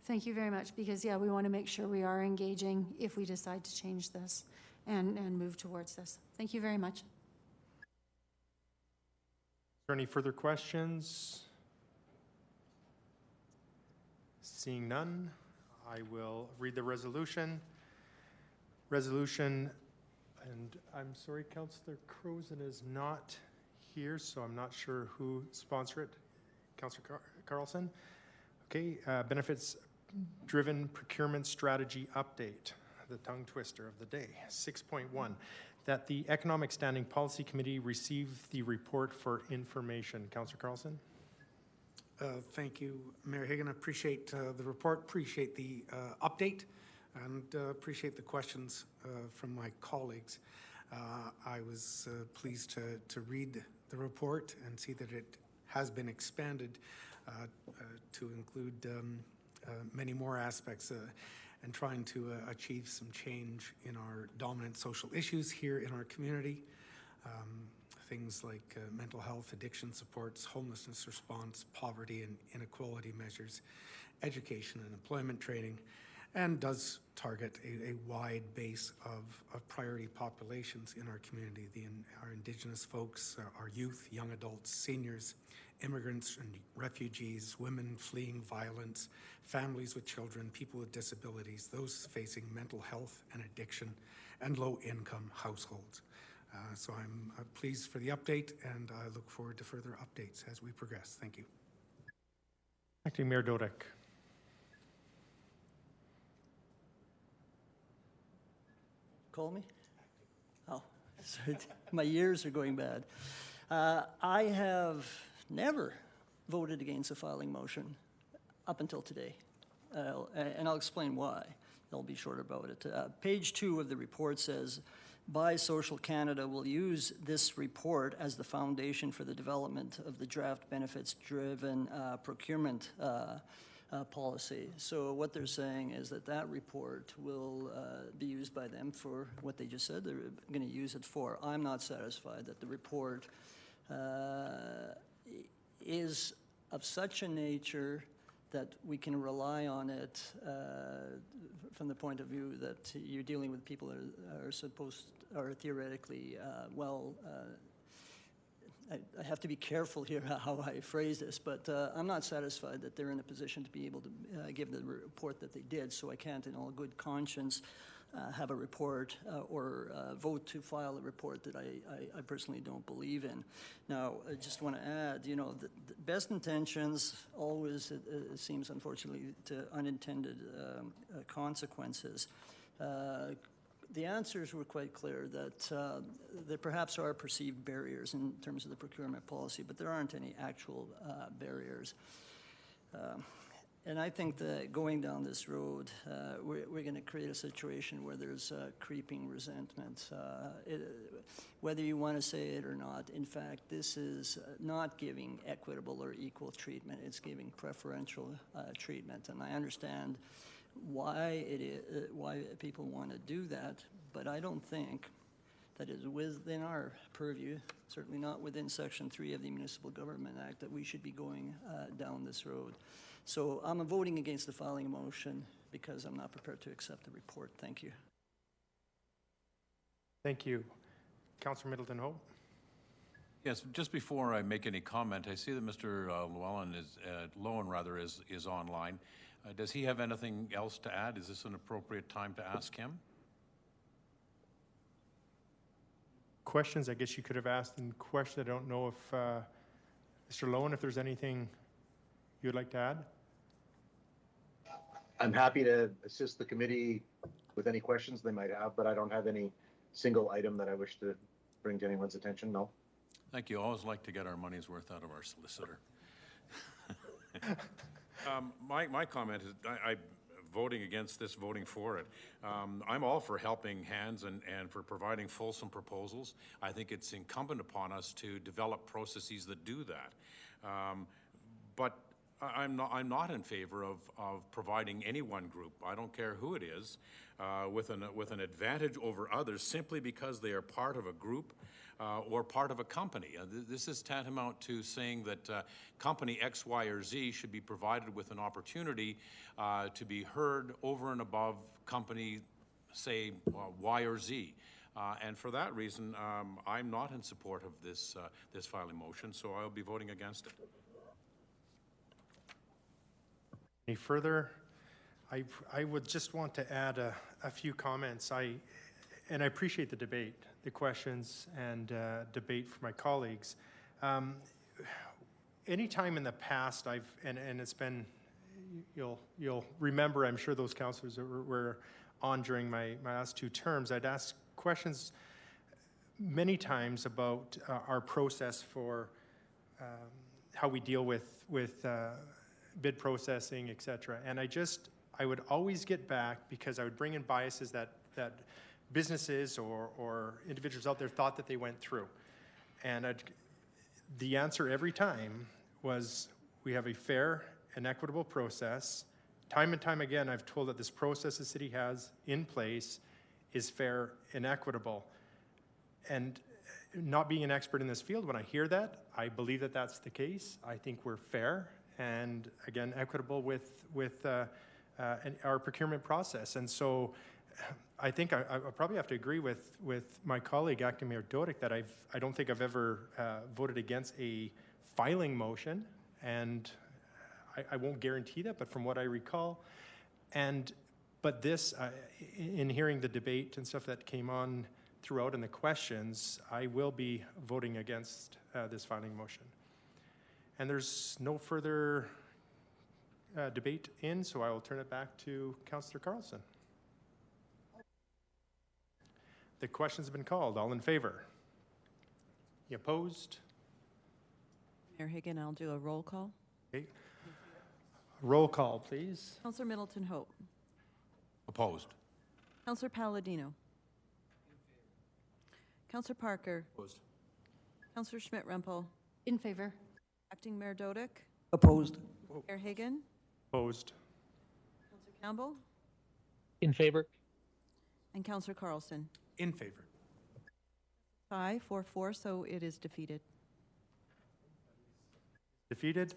Thank you very much, because, yeah, we want to make sure we are engaging if we decide to change this and move towards this. Thank you very much. Is there any further questions? Seeing none, I will read the resolution. Resolution, and I'm sorry, Councillor Croson is not here, so I'm not sure who sponsored it. Councillor Carlson? Okay, benefits-driven procurement strategy update, the tongue twister of the day. 6.1, that the Economic Standing Policy Committee receive the report for information. Councillor Carlson? Thank you, Mayor Hagan. I appreciate the report, appreciate the update, and appreciate the questions from my colleagues. I was pleased to read the report and see that it has been expanded to include many more aspects and trying to achieve some change in our dominant social issues here in our community. Things like mental health, addiction supports, homelessness response, poverty and inequality measures, education and employment training, and does target a wide base of priority populations in our community, our Indigenous folks, our youth, young adults, seniors, immigrants and refugees, women fleeing violence, families with children, people with disabilities, those facing mental health and addiction, and low-income households. So I'm pleased for the update, and I look forward to further updates as we progress. Thank you. Acting Mayor Dodek. Call me? Oh, sorry. My ears are going bad. I have never voted against a filing motion up until today, and I'll explain why. I'll be short about it. Page 2 of the report says, Buy Social Canada will use this report as the foundation for the development of the draft benefits-driven procurement policy. So what they're saying is that report will be used by them for what they just said they're going to use it for. I'm not satisfied that the report is of such a nature that we can rely on it from the point of view that you're dealing with people that are theoretically I have to be careful here how I phrase this, but I'm not satisfied that they're in a position to be able to give the report that they did, so I can't in all good conscience have a report or vote to file a report that I personally don't believe in. Now, I just want to add, the best intentions always, it seems unfortunately, to unintended consequences. The answers were quite clear that there perhaps are perceived barriers in terms of the procurement policy, but there aren't any actual barriers. And I think that going down this road, we're going to create a situation where there's creeping resentment. Whether you want to say it or not, in fact, this is not giving equitable or equal treatment. It's giving preferential treatment. And I understand why people want to do that, but I don't think that is within our purview, certainly not within Section 3 of the Municipal Government Act, that we should be going down this road. So I'm voting against the filing motion because I'm not prepared to accept the report. Thank you. Thank you. Councillor Middleton Hope. Yes, just before I make any comment, I see that Mr. Lowen is online. Does he have anything else to add? Is this an appropriate time to ask him? Questions, I guess you could have asked in question. I don't know if, Mr. Lowen, if there's anything you'd like to add? I'm happy to assist the committee with any questions they might have, but I don't have any single item that I wish to bring to anyone's attention, no. Thank you. Always like to get our money's worth out of our solicitor. My comment is I'm voting against this, voting for it. I'm all for helping hands and for providing fulsome proposals. I think it's incumbent upon us to develop processes that do that. But I'm not in favor of providing any one group, I don't care who it is, with an advantage over others simply because they are part of a group or part of a company. This is tantamount to saying that company X, Y, or Z should be provided with an opportunity to be heard over and above company, say, Y or Z. And for that reason, I'm not in support of this filing motion, so I'll be voting against it. Any further? I would just want to add a few comments. And I appreciate the debate, the questions and debate from my colleagues. Anytime in the past and it's been, you'll remember, I'm sure those councillors that were on during my last 2 terms, I'd ask questions many times about our process for how we deal with bid processing, et cetera. And I would always get back, because I would bring in biases that businesses or individuals out there thought that they went through. And the answer every time was, we have a fair and equitable process. Time and time again, I've told that this process the city has in place is fair and equitable. And not being an expert in this field, when I hear that, I believe that that's the case. I think we're fair and, again, equitable with our procurement process. And so I think I probably have to agree with my colleague, Acting Mayor Dodick, that I don't think I've ever voted against a filing motion, and I won't guarantee that, but from what I recall. But this, in hearing the debate and stuff that came on throughout and the questions, I will be voting against this filing motion. And there's no further debate so I will turn it back to Councillor Carlson. The question's been called. All in favor? You opposed? Mayor Higgin, I'll do a roll call. Okay. Roll call, please. Councillor Middleton Hope. Opposed. Councillor Palladino. Councillor Parker. Opposed. Councillor Schmidt-Rempel. In favor. Acting Mayor Dodick. Opposed. Mayor Higgin. Opposed. Councillor Campbell. In favor. And Councillor Carlson. In favor. 5-4-4, so it is defeated. Defeated.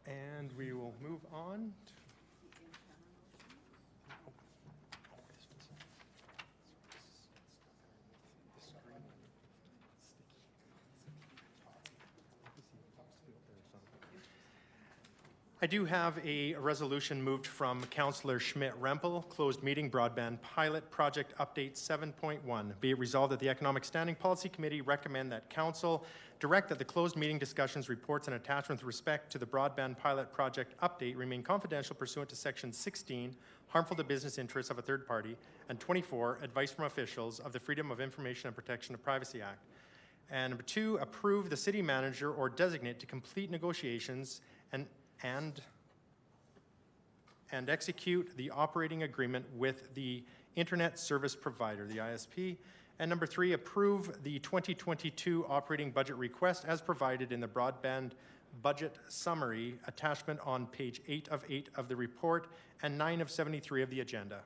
And we will move on. I do have a resolution moved from Councillor Schmidt-Rempel, closed meeting broadband pilot project update 7.1. Be it resolved that the Economic Standing Policy Committee recommend that Council direct that the closed meeting discussions, reports, and attachments with respect to the broadband pilot project update remain confidential pursuant to Section 16, harmful to business interests of a third party, and 24, advice from officials of the Freedom of Information and Protection of Privacy Act. And number 2, approve the city manager or designate to complete negotiations and execute the operating agreement with the Internet Service Provider, the ISP. And number 3, approve the 2022 operating budget request as provided in the broadband budget summary attachment on page 8 of the report and 9 of 73 of the agenda.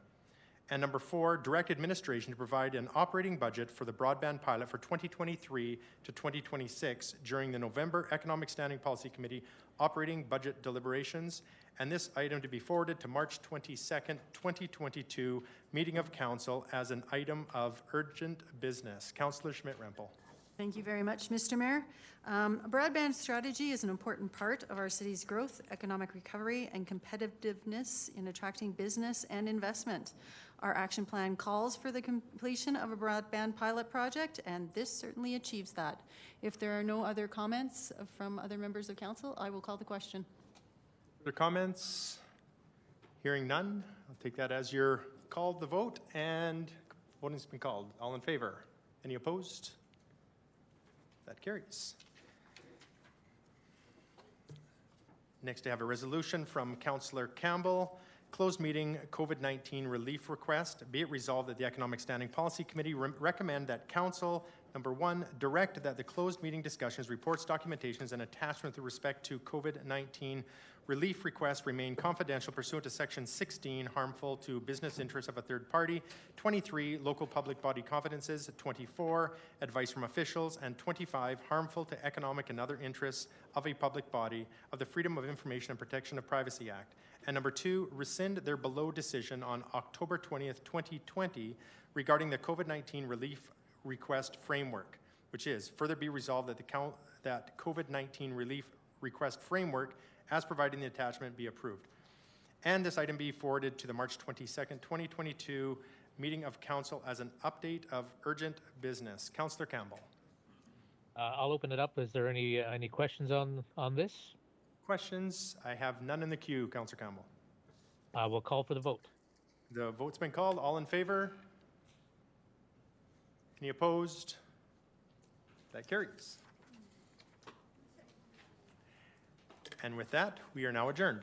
And number 4, direct administration to provide an operating budget for the broadband pilot for 2023 to 2026 during the November Economic Standing Policy Committee operating budget deliberations, and this item to be forwarded to March 22nd, 2022 meeting of council as an item of urgent business. Councillor Schmidt-Rempel. Thank you very much, Mr. Mayor. Broadband strategy is an important part of our city's growth, economic recovery, and competitiveness in attracting business and investment. Our action plan calls for the completion of a broadband pilot project, and this certainly achieves that. If there are no other comments from other members of council, I will call the question. Other comments? Hearing none, I'll take that as your called the vote, and voting's been called. All in favor? Any opposed? That carries. Next, I have a resolution from Councillor Campbell Closed meeting COVID-19 relief request. Be it resolved that the Economic Standing Policy Committee recommend that Council, number 1, direct that the closed meeting discussions, reports, documentations, and attachment with respect to COVID-19 relief request remain confidential pursuant to Section 16, harmful to business interests of a third party, 23, local public body confidences, 24, advice from officials, and 25, harmful to economic and other interests of a public body of the Freedom of Information and Protection of Privacy Act. And number 2, rescind their below decision on October 20th, 2020 regarding the COVID-19 relief request framework, which is further be resolved that that COVID-19 relief request framework as provided in the attachment be approved. And this item be forwarded to the March 22nd, 2022 meeting of council as an update of urgent business. Councillor Campbell. I'll open it up. Is there any questions on this? Questions? I have none in the queue, Councillor Campbell. We'll call for the vote. The vote's been called. All in favor? Any opposed? That carries. And with that, we are now adjourned.